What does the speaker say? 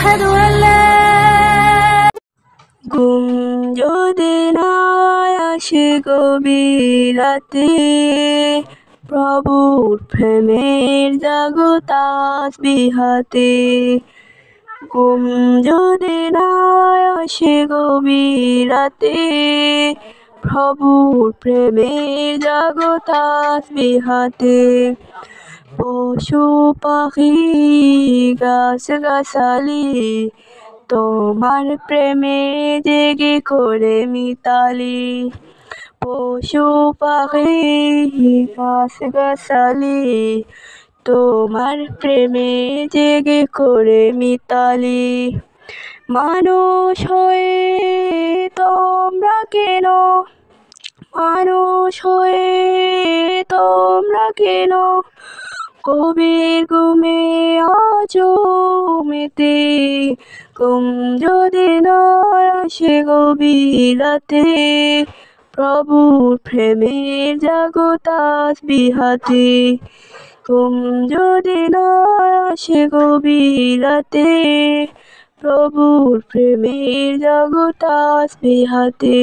أشهد أن لا ঘুম যদি না আসে গভীর রাতে, প্রভুর প্রেমের জাগো তাসবিহ হাতে। ঘুম যদি না আসে গভীর রাতে, প্রভুর প্রেমের জাগো তাসবিহ হাতে। পশু পাখি গাছ গাছালি তোমার প্রেমে জেগে করে মিতালি। পশু পাখি গাছ গাছালি তোমার প্রেমে জেগে করে মিতালি। মানুষ হয়ে তোমরা কেন, মানুষ হয়ে তোমরা কেন গভীর ঘুমে আছো মেতে। ঘুম যদি না আসে গভীর রাতে, প্রভুর প্রেমের জাগো তাসবিহ হাতে। ঘুম যদি না আসে গভীর রাতে, প্রভুর প্রেমের জাগো তাসবিহ হাতে।